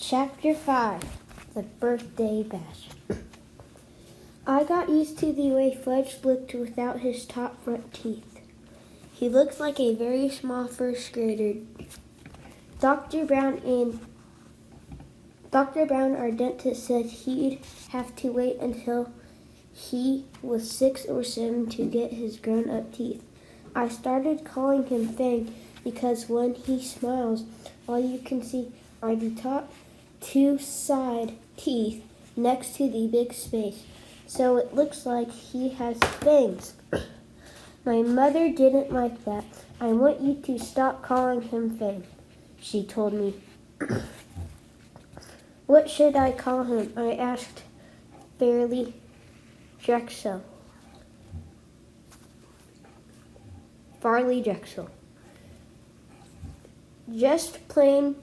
Chapter 5, The Birthday Bash. I got used to the way Fudge looked without his top front teeth. He looks like a very small first grader. Dr. Brown, our dentist, said he'd have to wait until he was 6 or 7 to get his grown-up teeth. I started calling him Fang because when he smiles, all you can see are the top 2 side teeth next to the big space, so it looks like he has fangs. My mother didn't like that. I want you to stop calling him Fang, she told me. What should I call him? I asked Farley Drexel. Farley Drexel. Just plain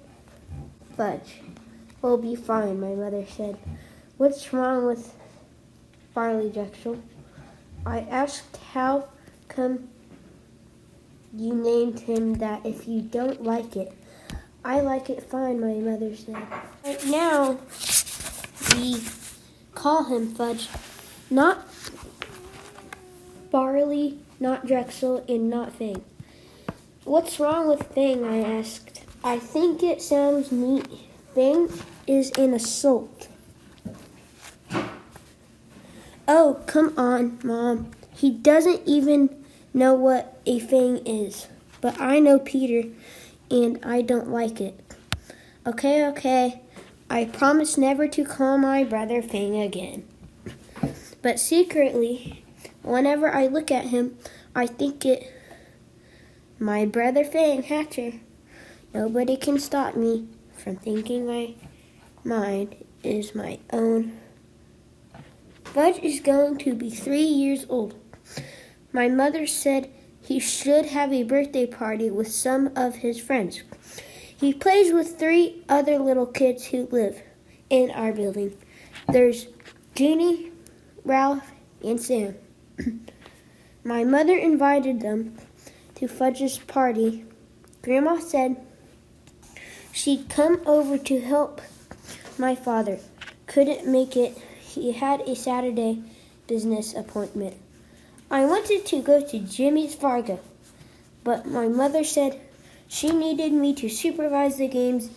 Fudge. Will be fine, my mother said. What's wrong with Farley Drexel? I asked how come you named him that if you don't like it. I like it fine, my mother said. Right now, we call him Fudge. Not Farley, not Drexel, and not Fang. What's wrong with Fang? I asked. I think it sounds neat. Fang is an assault. Oh, come on, Mom. He doesn't even know what a fang is. But I know Peter, and I don't like it. Okay. I promise never to call my brother Fang again. But secretly, whenever I look at him, I think it, my brother Fang Hatcher. Nobody can stop me from thinking my mind is my own. Fudge is going to be 3 years old. My mother said he should have a birthday party with some of his friends. He plays with 3 other little kids who live in our building. There's Jeannie, Ralph, and Sam. My mother invited them to Fudge's party. Grandma said she'd come over to help. My father couldn't make it. He had a Saturday business appointment. I wanted to go to Jimmy's Fargo, but my mother said she needed me to supervise the games.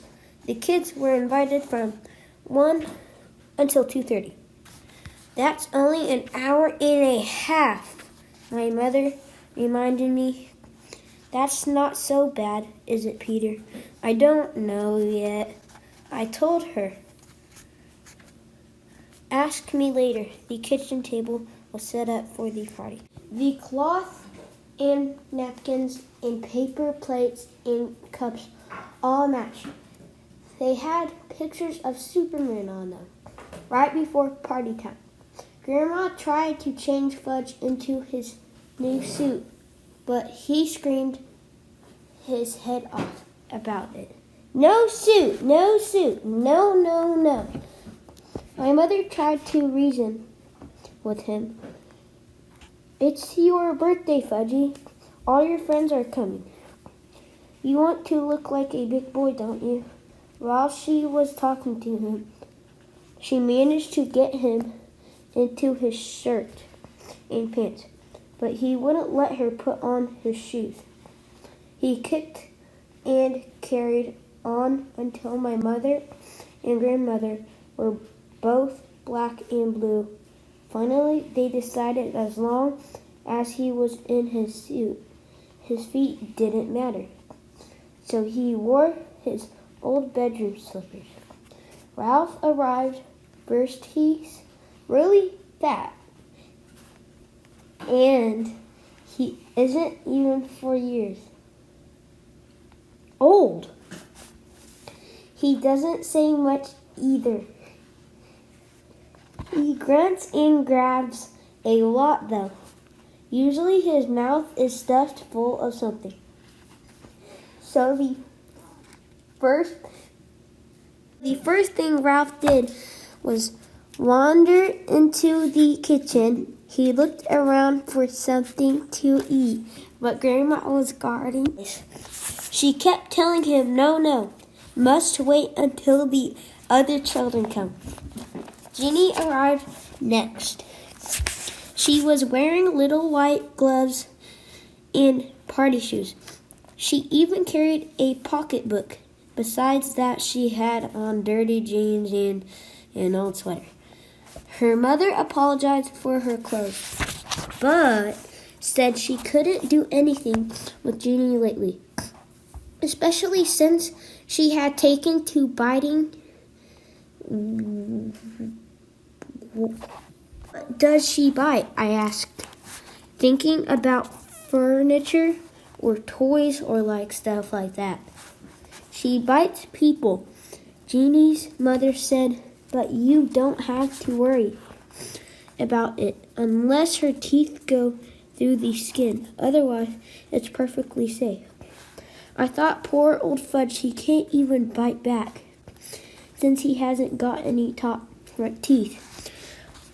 The kids were invited from 1 until 2:30. That's only an hour and a half, my mother reminded me. That's not so bad, is it, Peter? I don't know yet. I told her. Ask me later. The kitchen table was set up for the party. The cloth and napkins and paper plates and cups all matched. They had pictures of Superman on them. Right before party time, Grandma tried to change Fudge into his new suit, but he screamed his head off about it. No suit, no. My mother tried to reason with him. It's your birthday, Fudgy. All your friends are coming. You want to look like a big boy, don't you? While she was talking to him, she managed to get him into his shirt and pants, but he wouldn't let her put on his shoes. He kicked and carried on until my mother and grandmother were both black and blue. Finally, they decided as long as he was in his suit, his feet didn't matter. So he wore his old bedroom slippers. Ralph arrived first. He's really fat, and he isn't even 4 years old. He doesn't say much either. He grunts and grabs a lot, though. Usually his mouth is stuffed full of something. So the first thing Ralph did was wander into the kitchen. He looked around for something to eat, but Grandma was guarding. She kept telling him, no. must wait until the other children come. Jeannie arrived next. She was wearing little white gloves and party shoes. She even carried a pocketbook. Besides that, she had on dirty jeans and an old sweater. Her mother apologized for her clothes, but said she couldn't do anything with Jeannie lately, especially since she had taken to biting. What does she bite? I asked, thinking about furniture or toys or stuff like that. She bites people, Jeannie's mother said, but you don't have to worry about it unless her teeth go through the skin. Otherwise, it's perfectly safe. I thought, poor old Fudge, he can't even bite back since he hasn't got any top teeth.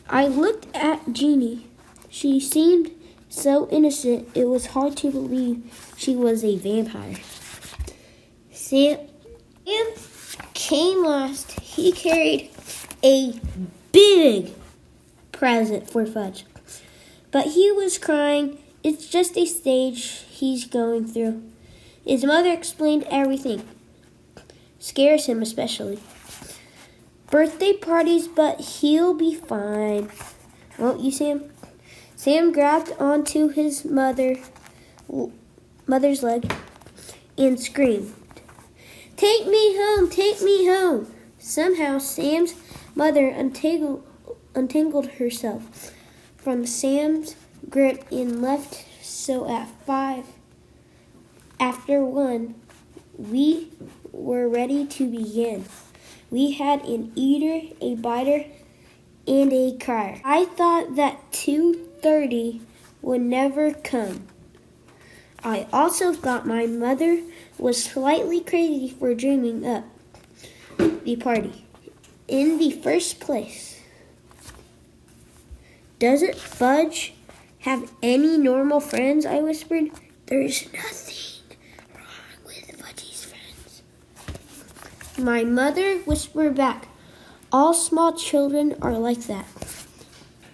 I looked at Jeannie. She seemed so innocent, it was hard to believe she was a vampire. Sam came last. He carried a big present for Fudge, but he was crying. It's just a stage he's going through. His mother explained everything. Scares him especially. Birthday parties, but he'll be fine. Won't you, Sam? Sam grabbed onto his mother's leg and screamed, "Take me home! Take me home!" Somehow, Sam's mother untangled herself from Sam's grip and left. So at 5 after 1, we were ready to begin. We had an eater, a biter, and a crier. I thought that 2:30 would never come. I also thought my mother was slightly crazy for dreaming up the party in the first place. Doesn't Fudge have any normal friends? I whispered. There's nothing wrong with Fudgy's friends. My mother whispered back, all small children are like that.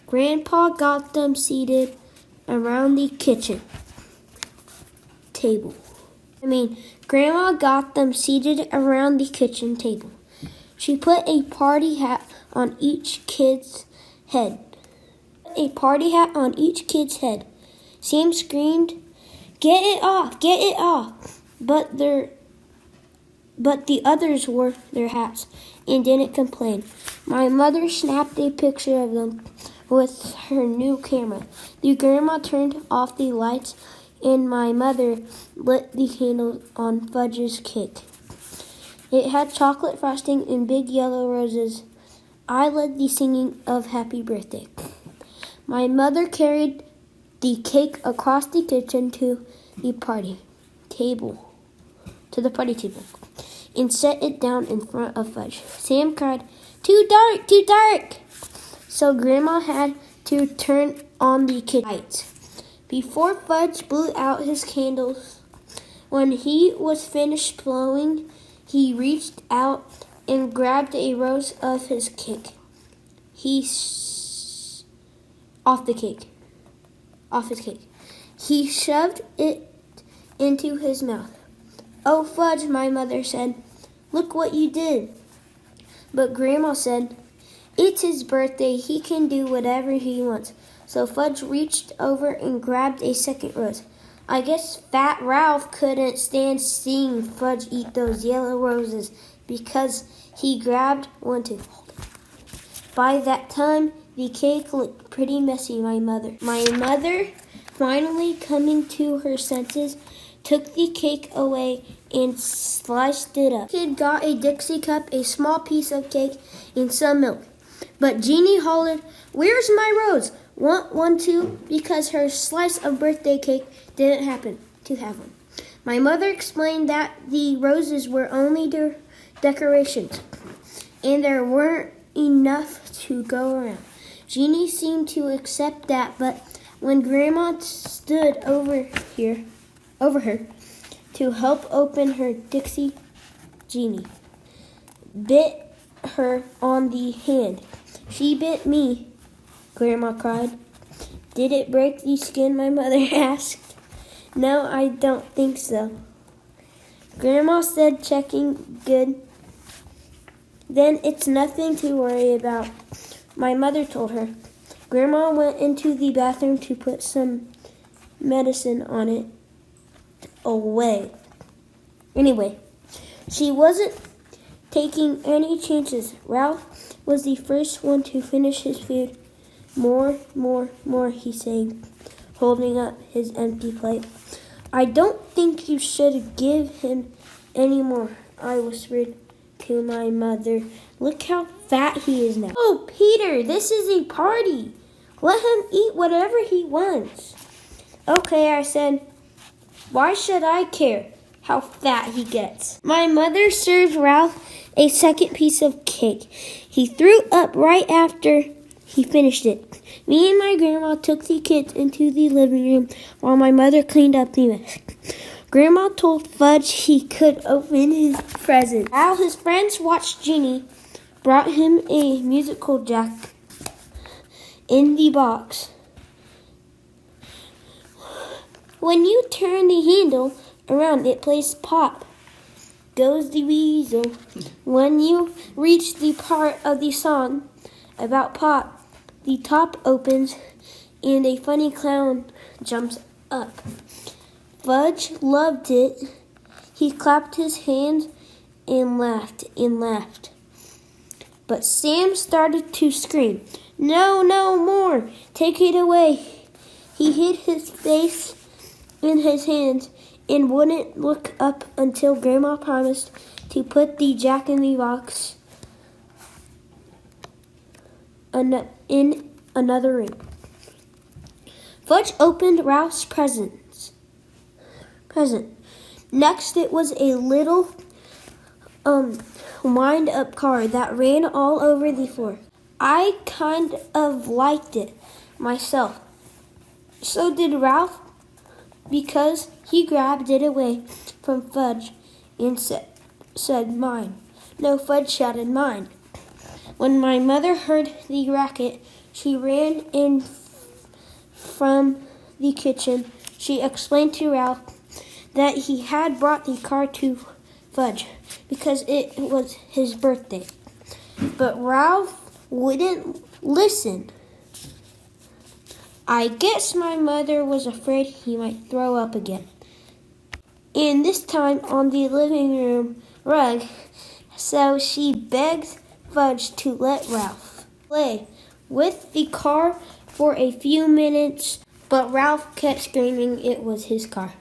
Grandpa got them seated around the kitchen table. Grandma got them seated around the kitchen table. She put a party hat on each kid's head. Sam screamed, "Get it off! Get it off!" But the others wore their hats and didn't complain. My mother snapped a picture of them with her new camera. The grandma turned off the lights and my mother lit the candles on Fudge's cake. It had chocolate frosting and big yellow roses. I led the singing of Happy Birthday. My mother carried the cake across the kitchen to the party table, and set it down in front of Fudge. Sam cried, "Too dark, too dark!" So Grandma had to turn on the kitchen lights. Before Fudge blew out his candles, when he was finished blowing, he reached out and grabbed a rose of his cake. Off his cake. He shoved it into his mouth. "Oh, Fudge," my mother said, "look what you did." But Grandma said, "It's his birthday. He can do whatever he wants." So Fudge reached over and grabbed a second rose. I guess Fat Ralph couldn't stand seeing Fudge eat those yellow roses because he grabbed one to hold it. By that time, the cake looked pretty messy. My mother, finally coming to her senses, took the cake away and sliced it up. The kid got a Dixie cup, a small piece of cake, and some milk. But Jeannie hollered, "Where's my rose? Want one too?" because her slice of birthday cake didn't happen to have one. My mother explained that the roses were only decorations, and there weren't enough to go around. Jeannie seemed to accept that, but when Grandma stood over her to help open her Dixie Jeannie bit her on the hand. She bit me, Grandma cried. Did it break the skin? My mother asked. No, I don't think so. Grandma said, checking good. Then it's nothing to worry about, my mother told her. Grandma went into the bathroom to put some medicine on it away. Anyway, she wasn't taking any chances. Ralph was the first one to finish his food. More, he sang, holding up his empty plate. I don't think you should give him any more, I whispered to my mother. Look how fat he is now. Oh, Peter, this is a party. Let him eat whatever he wants. Okay, I said. Why should I care how fat he gets? My mother served Ralph a second piece of cake. He threw up right after he finished it. Me and my grandma took the kids into the living room while my mother cleaned up the mess. Grandma told Fudge he could open his present. While his friends watched, Jeannie brought him a musical jack in the box. When you turn the handle around, it plays Pop Goes the Weasel. When you reach the part of the song about Pop, the top opens and a funny clown jumps up. Fudge loved it. He clapped his hands and laughed. But Sam started to scream, No, no more! Take it away! He hid his face in his hands and wouldn't look up until Grandma promised to put the jack in the box in another room. Fudge opened Ralph's present. Next, it was a little wind-up car that ran all over the floor. I kind of liked it myself. So did Ralph, because he grabbed it away from Fudge and said, Mine. No, Fudge shouted, Mine. When my mother heard the racket, she ran in from the kitchen. She explained to Ralph that he had brought the car to Fudge because it was his birthday. But Ralph wouldn't listen. I guess my mother was afraid he might throw up again. And this time on the living room rug, so she begged Fudge to let Ralph play with the car for a few minutes, but Ralph kept screaming it was his car.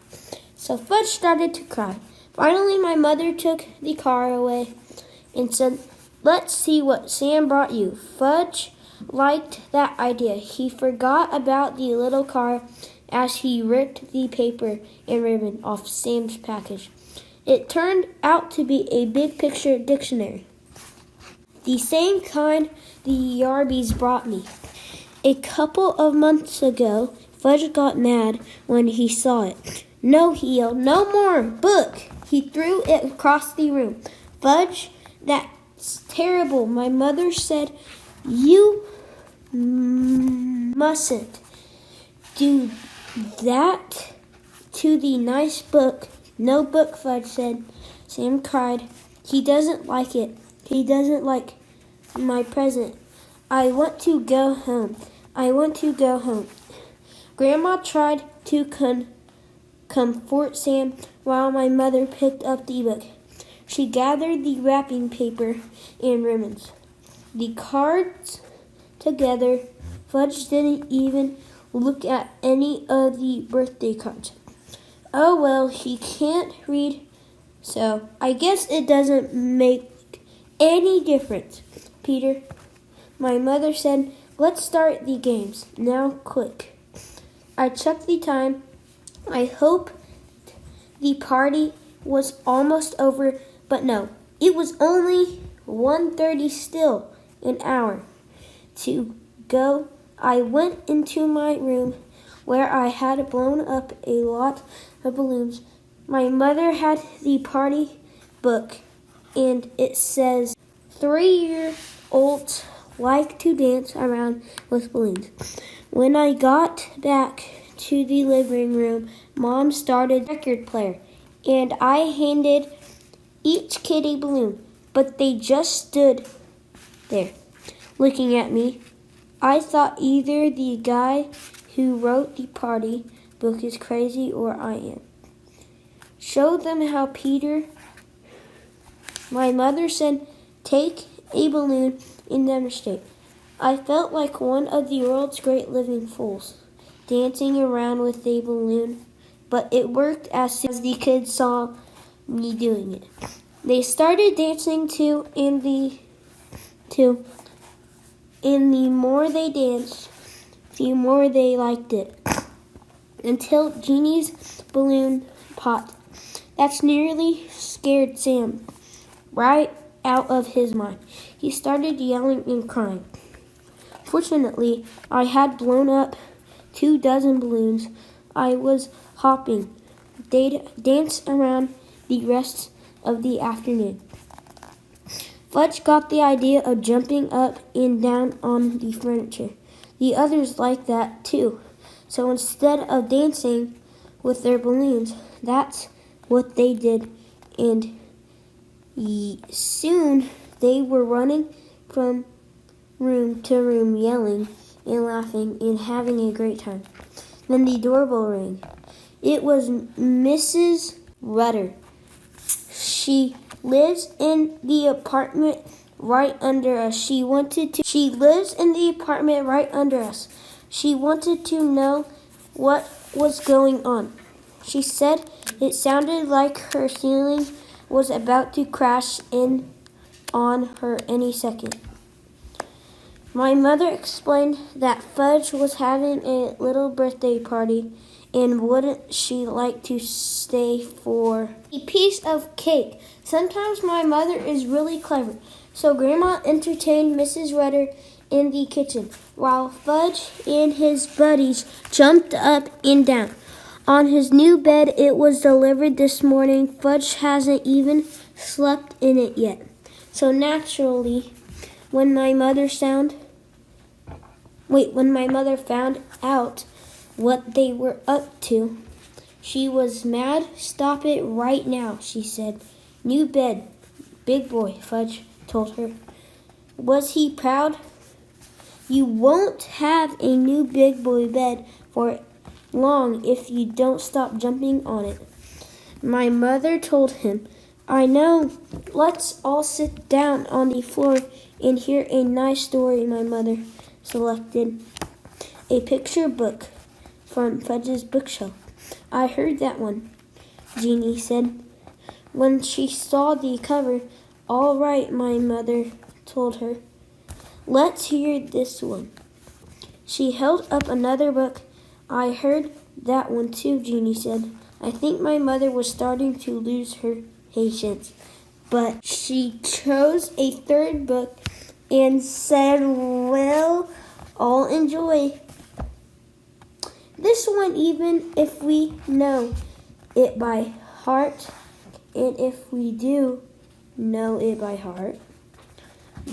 So Fudge started to cry. Finally, my mother took the car away and said, Let's see what Sam brought you. Fudge liked that idea. He forgot about the little car as he ripped the paper and ribbon off Sam's package. It turned out to be a big picture dictionary, the same kind the Yarbies brought me. A couple of months ago, Fudge got mad when he saw it. No, he yelled, no more book. He threw it across the room. Fudge, that's terrible. My mother said, you mustn't do that to the nice book. No book, Fudge said. Sam cried. He doesn't like it. He doesn't like my present. I want to go home. Grandma tried to comfort Sam while my mother picked up the book. She gathered the wrapping paper and ribbons, the cards together. Fudge didn't even look at any of the birthday cards. Oh well, he can't read, so I guess it doesn't make any difference. Peter, my mother said, let's start the games. Now, quick. I checked the time. I hoped the party was almost over, but no. It was only 1:30 still, an hour to go. I went into my room where I had blown up a lot of balloons. My mother had the party book and it says 3-year-olds like to dance around with balloons. When I got back to the living room, Mom started the record player, and I handed each kid a balloon, but they just stood there, looking at me. I thought either the guy who wrote the party book is crazy or I am. Show them how, Peter. My mother said, take a balloon and demonstrate. I felt like one of the world's great living fools, dancing around with a balloon, but it worked as soon as the kids saw me doing it. They started dancing too, and the more they danced, the more they liked it. Until Jeannie's balloon popped. That's nearly scared Sam right out of his mind. He started yelling and crying. Fortunately, I had blown up 24 balloons. I was hopping. They'd dance around the rest of the afternoon. Fudge got the idea of jumping up and down on the furniture. The others liked that too. So instead of dancing with their balloons, that's what they did. And soon they were running from room to room, yelling and laughing and having a great time. Then the doorbell rang. It was Mrs. Rudder. She lives in the apartment right under us. She lives in the apartment right under us. She wanted to know what was going on. She said it sounded like her ceiling was about to crash in on her any second. My mother explained that Fudge was having a little birthday party, and wouldn't she like to stay for a piece of cake? Sometimes my mother is really clever, so Grandma entertained Mrs. Rudder in the kitchen, while Fudge and his buddies jumped up and down. On his new bed, it was delivered this morning. Fudge hasn't even slept in it yet. So naturally, when my mother found out what they were up to, she was mad. Stop it right now, she said. New bed, big boy, Fudge told her. Was he proud? You won't have a new big boy bed for long if you don't stop jumping on it. My mother told him, I know. Let's all sit down on the floor and hear a nice story. My mother selected a picture book from Fudge's bookshelf. I heard that one, Jeannie said when she saw the cover. All right, my mother told her. Let's hear this one. She held up another book. I heard that one too, Jeannie said. I think my mother was starting to lose her patience, but she chose a third book and said, well, I'll enjoy this one even if we know it by heart. And if we do know it by heart,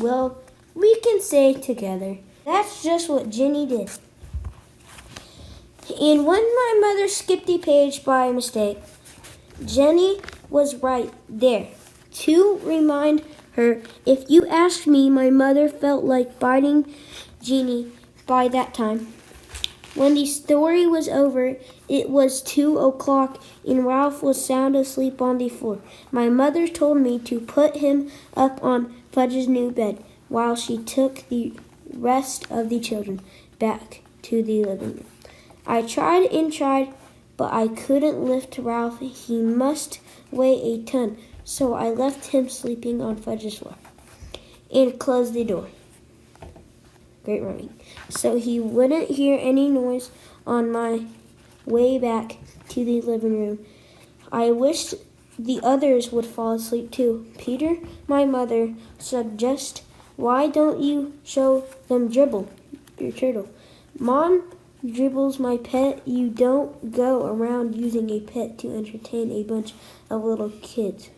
well, we can say together. That's just what Jenny did. And when my mother skipped a page by mistake, Jenny was right there to remind her. If you ask me, my mother felt like biting Jenny by that time. When the story was over, it was 2:00 and Ralph was sound asleep on the floor. My mother told me to put him up on Fudge's new bed while she took the rest of the children back to the living room. I tried and tried, but I couldn't lift Ralph. He must weigh a ton, so I left him sleeping on Fudge's floor and closed the door. Great rhyming. So he wouldn't hear any noise on my way back to the living room. I wished the others would fall asleep too. Peter, my mother suggested, why don't you show them Dribble, your turtle? Mom, Dribble's my pet. You don't go around using a pet to entertain a bunch of little kids.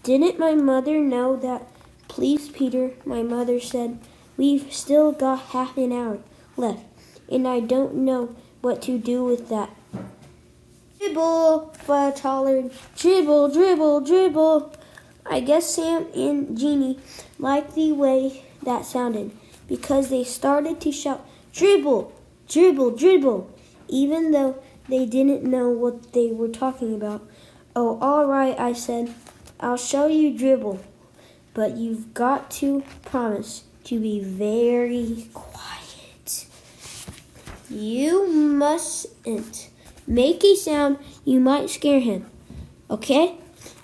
Didn't my mother know that? Please, Peter, my mother said. We've still got half an hour left, and I don't know what to do with that. Dribble, Fudge hollered. Dribble, dribble, dribble. I guess Sam and Jeannie liked the way that sounded, because they started to shout, dribble, dribble, dribble, even though they didn't know what they were talking about. Oh, all right, I said. I'll show you dribble, but you've got to promise to be very quiet. You mustn't make a sound. You might scare him. Okay?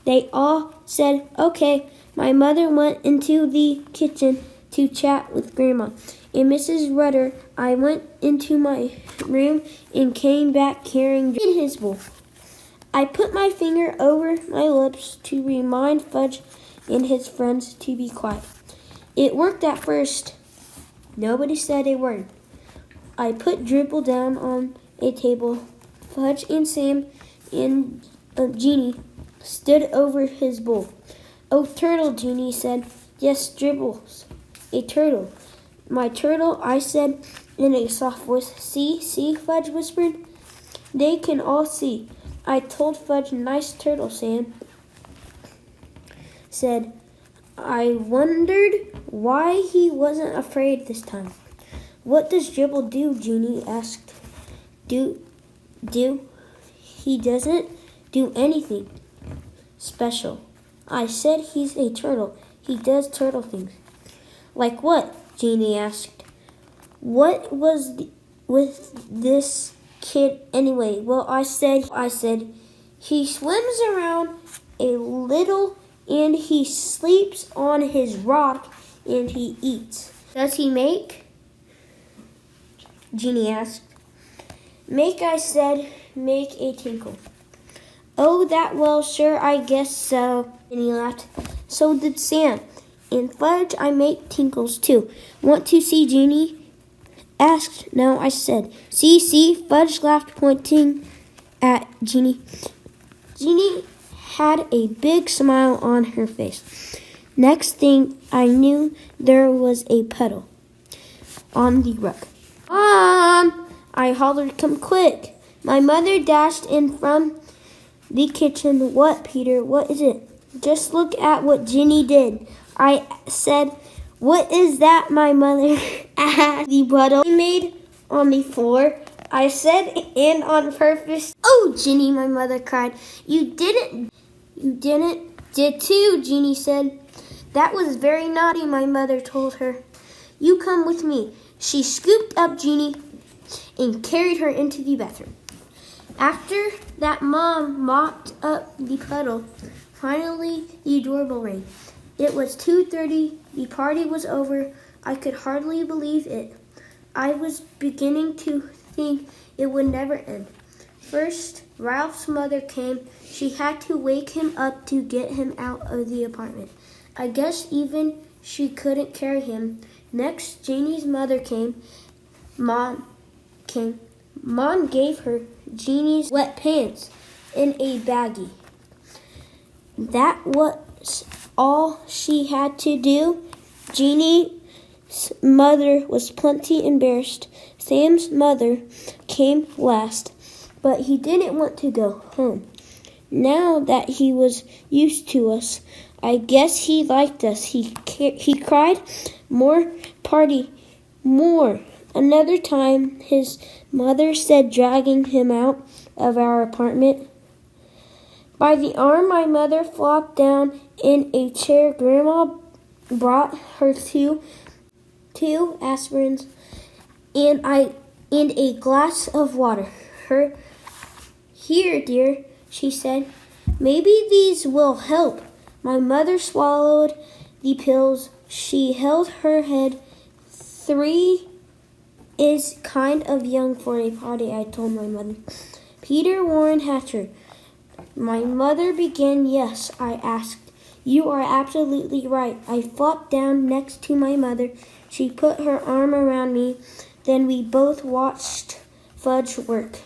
They all said, okay. My mother went into the kitchen to chat with Grandma and Mrs. Rudder. I went into my room and came back carrying in his bowl. I put my finger over my lips to remind Fudge and his friends to be quiet. It worked at first. Nobody said a word. I put Dribble down on a table. Fudge and Sam and Jeannie stood over his bowl. Oh, turtle, Jeannie said. Yes, Dribble's a turtle. My turtle, I said in a soft voice. See, Fudge whispered. They can all see. I told Fudge, nice turtle, Sam said. I wondered why he wasn't afraid this time. What does Dribble do? Jeannie asked. Do? He doesn't do anything special. I said he's a turtle. He does turtle things. Like what? Jeannie asked. What was with this kid anyway? Well, I said he swims around a little and he sleeps on his rock and he eats. Does he make? Jeannie asked. Make, I said, make a tinkle. Oh, that, well, sure, I guess so. Jeannie laughed. So did Sam. And Fudge, I make tinkles too. Want to see Jeannie asked. No, I said. See, Fudge laughed, pointing at Jeannie. Jeannie had a big smile on her face. Next thing I knew, there was a puddle on the rug. Mom! I hollered, come quick. My mother dashed in from the kitchen. What, Peter? What is it? Just look at what Jeannie did. I said, what is that? My mother asked. The puddle made on the floor. I said, and on purpose. Oh, Jeannie, my mother cried. You didn't. Did too, Jeannie said. That was very naughty, my mother told her. You come with me. She scooped up Jeannie and carried her into the bathroom. After that, Mom mopped up the puddle. Finally, the doorbell rang. It was 2:30. The party was over. I could hardly believe it. I was beginning to think it would never end. First, Ralph's mother came. She had to wake him up to get him out of the apartment. I guess even she couldn't carry him. Next, Jeannie's mother came. Mom gave her Jeannie's wet pants in a baggie. That was all she had to do. Jeannie's mother was plenty embarrassed. Sam's mother came last, but he didn't want to go home. Now that he was used to us, I guess he liked us. He cried, more party, more. Another time, his mother said, dragging him out of our apartment. By the arm, my mother flopped down in a chair. Grandma brought her two aspirins and a glass of water. Here, dear, she said. Maybe these will help. My mother swallowed the pills. She held her head. 3 is kind of young for a party, I told my mother. Peter Warren Hatcher. My mother began. Yes, I asked. You are absolutely right. I flopped down next to my mother. She put her arm around me. Then we both watched Fudge work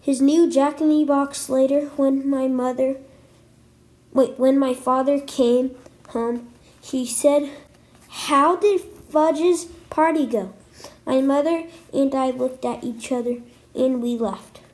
his new Jack-in-the-Box. Later, when my mother When my father came home, he said, "How did Fudge's party go?" My mother and I looked at each other and we laughed.